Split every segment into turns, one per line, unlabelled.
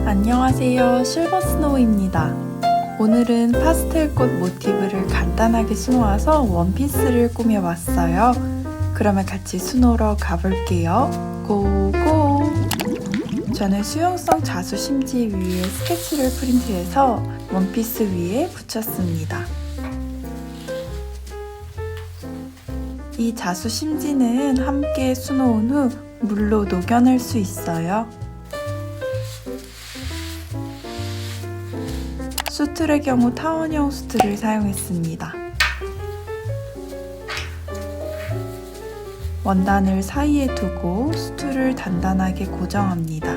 안녕하세요, 실버스노우입니다. 오늘은 파스텔꽃 모티브를 간단하게 수놓아서 원피스를 꾸며봤어요. 그러면 같이 수놓으러 가볼게요. 고고! 저는 수용성 자수 심지 위에 스케치를 프린트해서 원피스 위에 붙였습니다. 이 자수 심지는 함께 수놓은 후 물로 녹여낼 수 있어요. 수틀의 경우 타원형 수틀을 사용했습니다. 원단을 사이에 두고 수틀을 단단하게 고정합니다.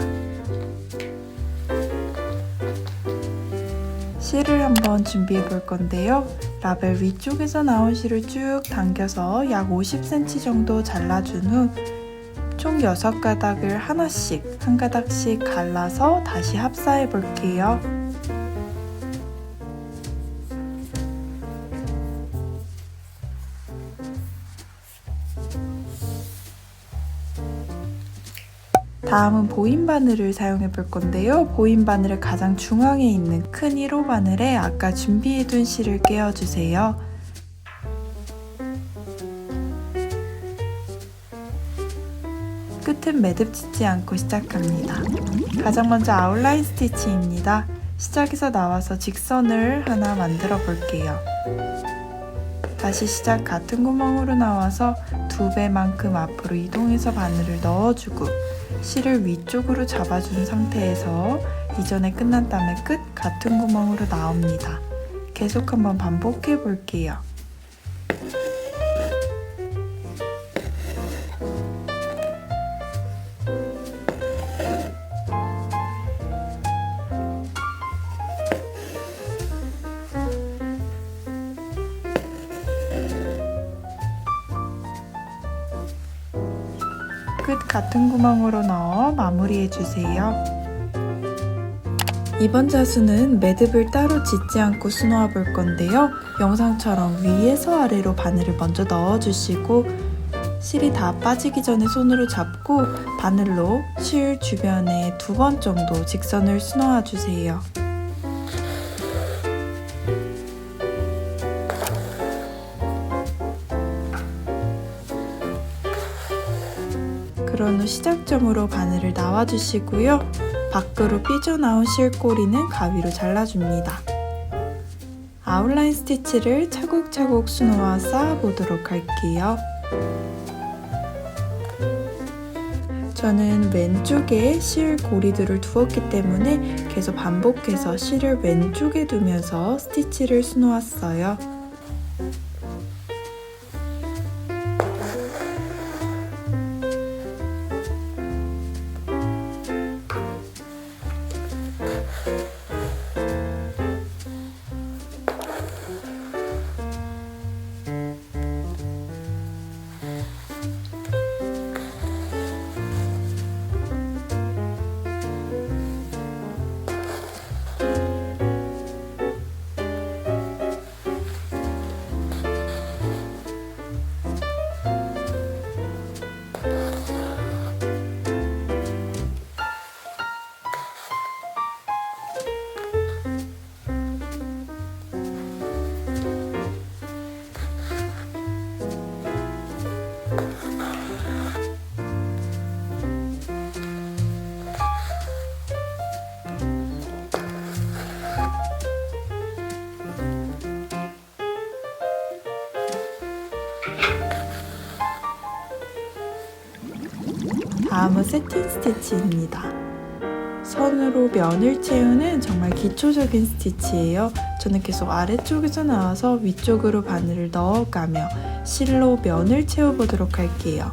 실을 한번 준비해 볼 건데요. 라벨 위쪽에서 나온 실을 쭉 당겨서 약 50cm 정도 잘라준 후 총 6가닥을 하나씩, 한 가닥씩 갈라서 다시 합사해 볼게요. 다음은 보인 바늘을 사용해 볼 건데요. 보인 바늘의 가장 중앙에 있는 큰 1호 바늘에 아까 준비해 둔 실을 끼워주세요. 끝은 매듭 짓지 않고 시작합니다. 가장 먼저 아웃라인 스티치입니다. 시작에서 나와서 직선을 하나 만들어 볼게요. 다시 시작 같은 구멍으로 나와서 2배만큼 앞으로 이동해서 바늘을 넣어주고 실을 위쪽으로 잡아준 상태에서 이전에 끝난 다음에 끝 같은 구멍으로 나옵니다. 계속 한번 반복해 볼게요. 끝 같은 구멍으로 넣어 마무리해주세요. 이번 자수는 매듭을 따로 짓지 않고 수놓아 볼 건데요. 영상처럼 위에서 아래로 바늘을 먼저 넣어주시고 실이 다 빠지기 전에 손으로 잡고 바늘로 실 주변에 2번 정도 직선을 수놓아 주세요. 그런 후 시작점으로 바늘을 놔주시고요. 밖으로 삐져나온 실꼬리는 가위로 잘라줍니다. 아웃라인 스티치를 차곡차곡 수놓아 쌓아보도록 할게요. 저는 왼쪽에 실 고리들을 두었기 때문에 계속 반복해서 실을 왼쪽에 두면서 스티치를 수놓았어요. 다음은 세팅 스티치입니다. 선으로 면을 채우는 정말 기초적인 스티치예요. 저는 계속 아래쪽에서 나와서 위쪽으로 바늘을 넣어가며 실로 면을 채워보도록 할게요.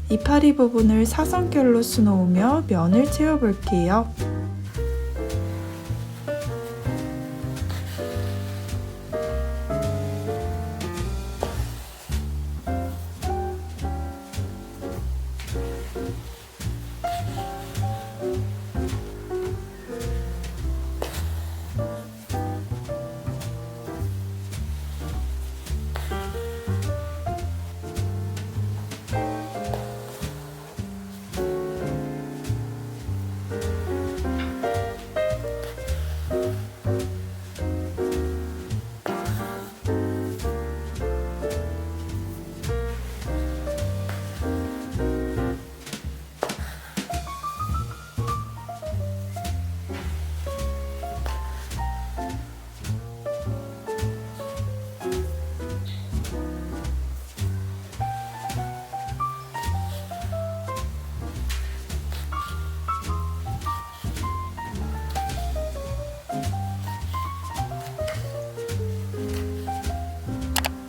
이파리 부분을 사선결로 수놓으며 면을 채워볼게요.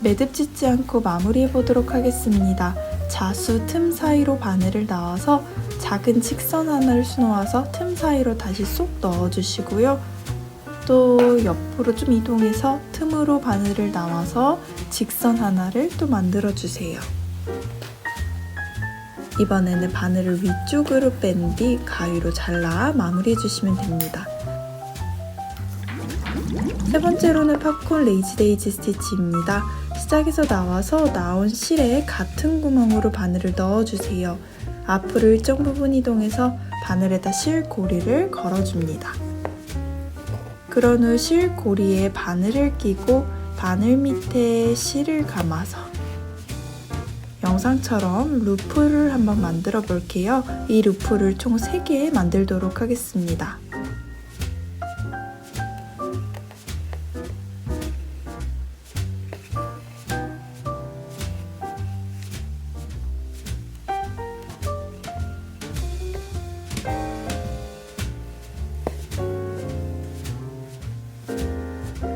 매듭 짓지 않고 마무리해 보도록 하겠습니다. 자수 틈 사이로 바늘을 넣어서 작은 직선 하나를 수놓아서 틈 사이로 다시 쏙 넣어주시고요. 또 옆으로 좀 이동해서 틈으로 바늘을 나와서 직선 하나를 또 만들어 주세요. 이번에는 바늘을 위쪽으로 뺀 뒤 가위로 잘라 마무리해 주시면 됩니다. 세 번째로는 팝콘 레이지데이지 스티치입니다. 시작에서 나와서 나온 실에 같은 구멍으로 바늘을 넣어주세요. 앞으로 일정 부분 이동해서 바늘에다 실 고리를 걸어줍니다. 그런 후 실 고리에 바늘을 끼고 바늘 밑에 실을 감아서 영상처럼 루프를 한번 만들어 볼게요. 이 루프를 총 3개 만들도록 하겠습니다.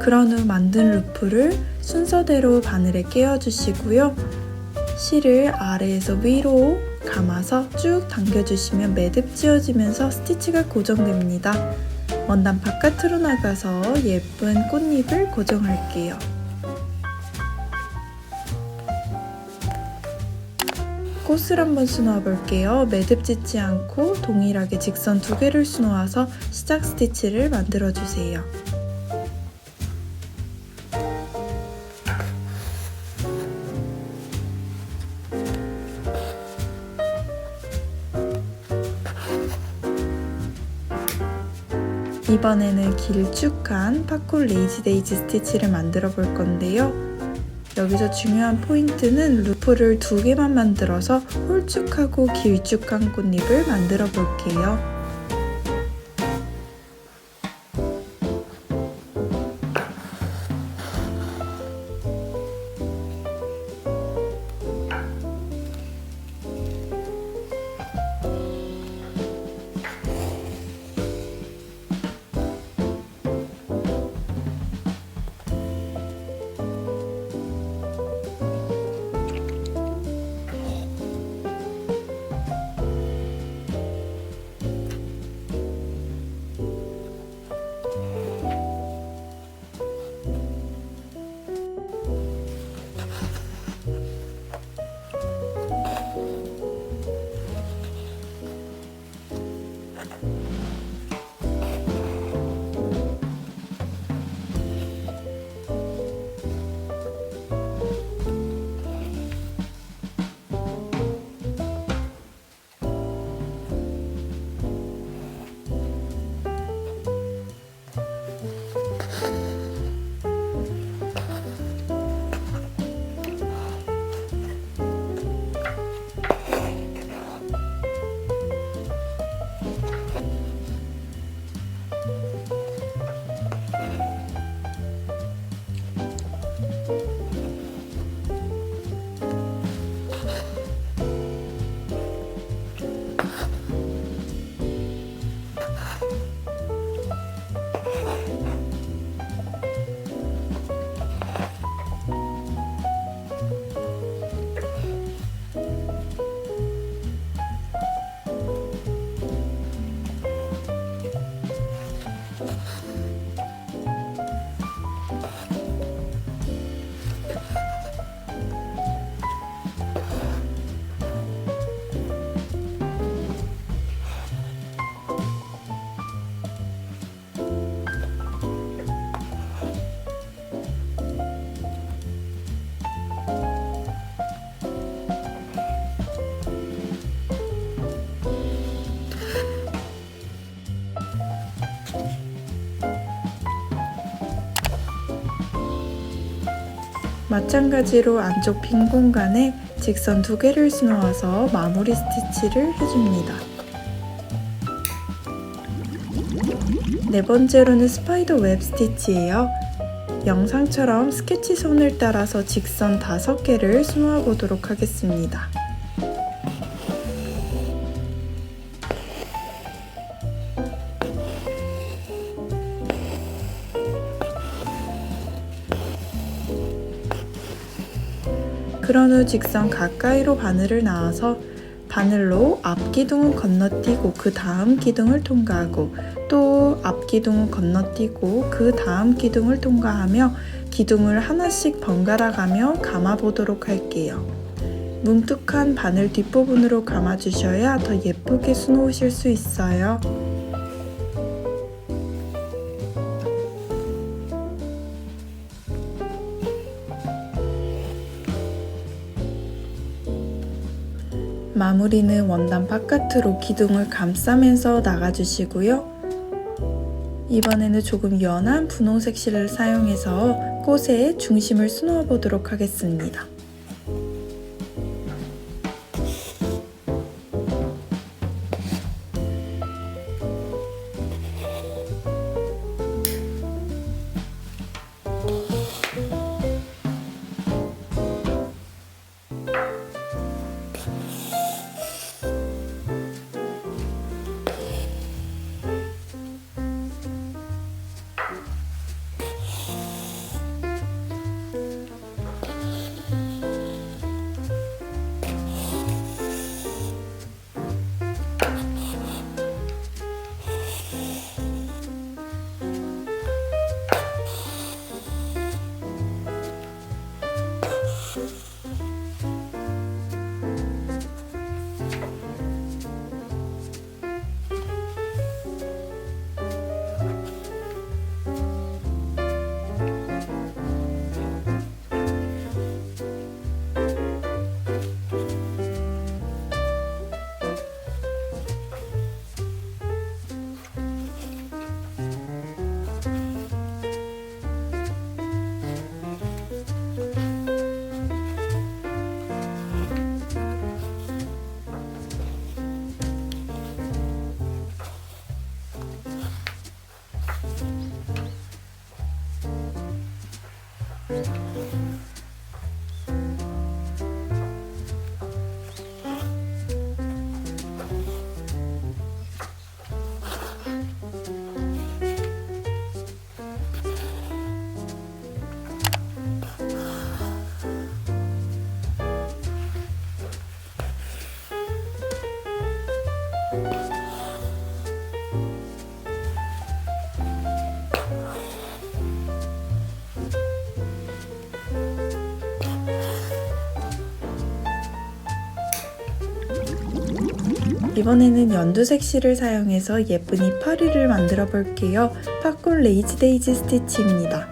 그런 후 만든 루프를 순서대로 바늘에 끼워주시고요. 실을 아래에서 위로 감아서 쭉 당겨주시면 매듭 지어지면서 스티치가 고정됩니다. 원단 바깥으로 나가서 예쁜 꽃잎을 고정할게요. 꽃을 한번 수놓아 볼게요. 매듭 짓지 않고 동일하게 직선 2개를 수놓아서 시작 스티치를 만들어 주세요. 이번에는 길쭉한 팝콘 레이지데이지 스티치를 만들어 볼 건데요. 여기서 중요한 포인트는 루프를 2개만 만들어서 홀쭉하고 길쭉한 꽃잎을 만들어 볼게요. 마찬가지로 안쪽 빈 공간에 직선 2개를 수놓아서 마무리 스티치를 해줍니다. 네 번째로는 스파이더 웹 스티치예요. 영상처럼 스케치 선을 따라서 직선 5개를 수놓아 보도록 하겠습니다. 그런 후 직선 가까이로 바늘을 놔서 바늘로 앞 기둥은 건너뛰고 그 다음 기둥을 통과하고 또 앞 기둥은 건너뛰고 그 다음 기둥을 통과하며 기둥을 하나씩 번갈아 가며 감아 보도록 할게요. 뭉툭한 바늘 뒷부분으로 감아주셔야 더 예쁘게 수놓으실 수 있어요. 마무리는 원단 바깥으로 기둥을 감싸면서 나가주시고요. 이번에는 조금 연한 분홍색 실을 사용해서 꽃의 중심을 수놓아 보도록 하겠습니다. 이번에는 연두색 실을 사용해서 예쁜 이파리를 만들어 볼게요. 팝콘 레이지 데이지 스티치입니다.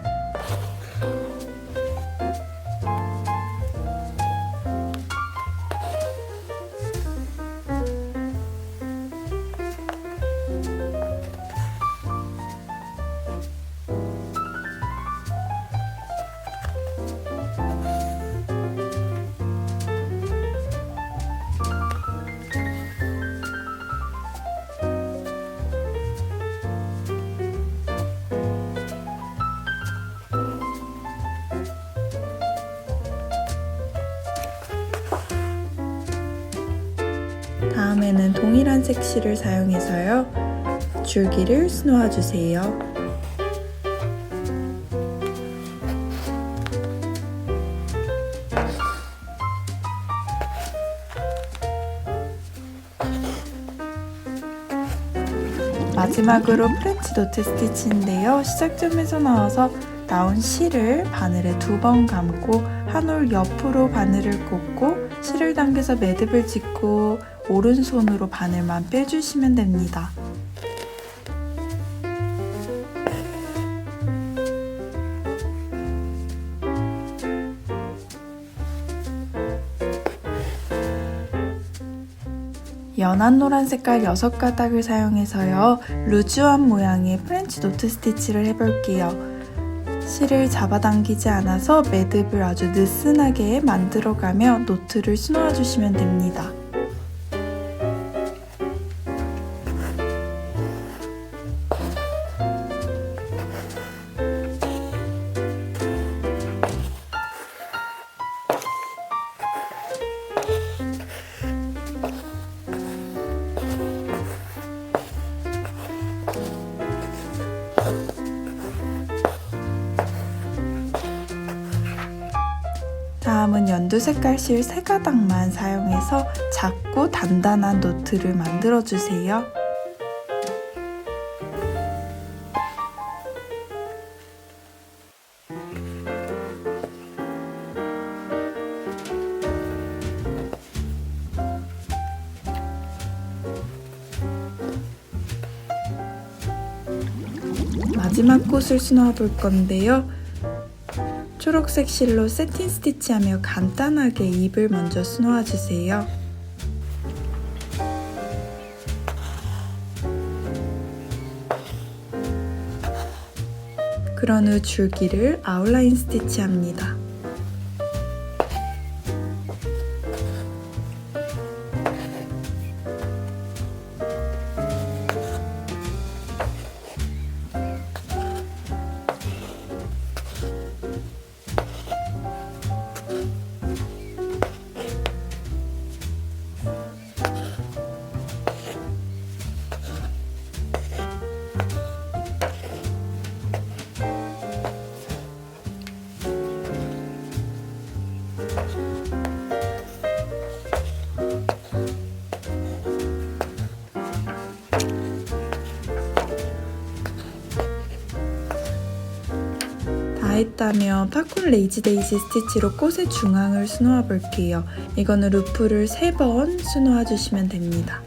다음에는 동일한 색실을 사용해서요. 줄기를 수놓아 주세요. 마지막으로 프렌치 노트 스티치인데요. 시작점에서 나와서 나온 실을 바늘에 2번 감고 한 올 옆으로 바늘을 꽂고 실을 당겨서 매듭을 짓고 오른손으로 바늘만 빼주시면 됩니다. 연한 노란 색깔 6가닥을 사용해서요. 루즈한 모양의 프렌치 노트 스티치를 해볼게요. 실을 잡아당기지 않아서 매듭을 아주 느슨하게 만들어가며 노트를 수놓아 주시면 됩니다. 다음은 연두 색깔 실 3가닥만 사용해서 작고 단단한 노트를 만들어주세요. 마지막 꽃을 수놓아 볼 건데요. 초록색 실로 세틴 스티치하며 간단하게 잎을 먼저 수놓아 주세요. 그런 후 줄기를 아웃라인 스티치합니다. 다 했다면 팝콘 레이지 데이지 스티치로 꽃의 중앙을 수놓아 볼게요. 이거는 루프를 3번 수놓아 주시면 됩니다.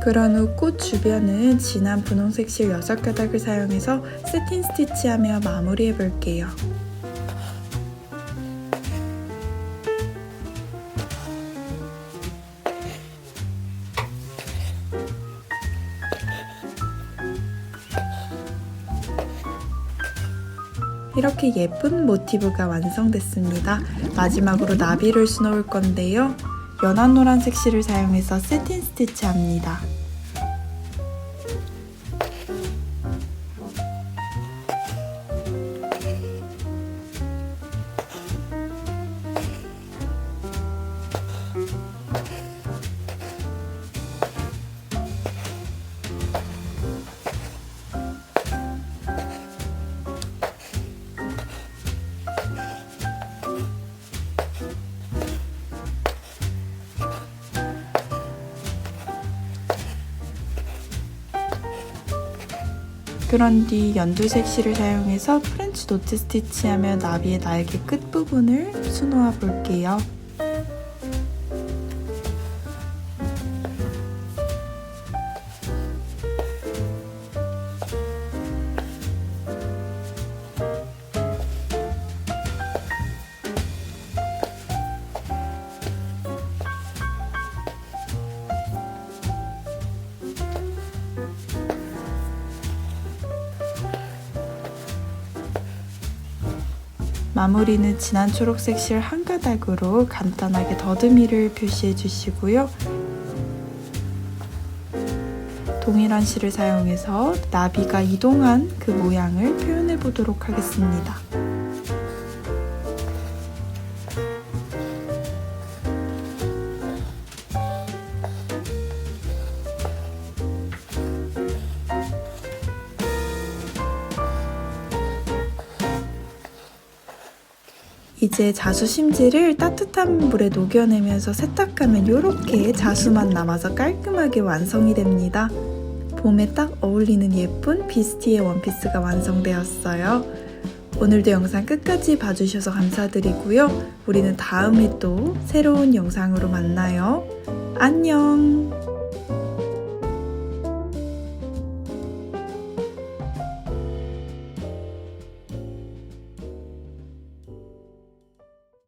그런 후 꽃 주변은 진한 분홍색 실 6가닥을 사용해서 세틴 스티치하며 마무리해 볼게요. 이렇게 예쁜 모티브가 완성됐습니다. 마지막으로 나비를 수놓을 건데요. 연한 노란색 실을 사용해서 세틴 스티치합니다. 그런 뒤 연두색 실을 사용해서 프렌치 노트 스티치하며 나비의 날개 끝부분을 수놓아 볼게요. 마무리는 진한 초록색 실 1가닥으로 간단하게 더듬이를 표시해 주시고요. 동일한 실을 사용해서 나비가 이동한 그 모양을 표현해 보도록 하겠습니다. 이제 자수 심지를 따뜻한 물에 녹여내면서 세탁하면 이렇게 자수만 남아서 깔끔하게 완성이 됩니다. 봄에 딱 어울리는 예쁜 비스티의 원피스가 완성되었어요. 오늘도 영상 끝까지 봐주셔서 감사드리고요. 우리는 다음에 또 새로운 영상으로 만나요. 안녕!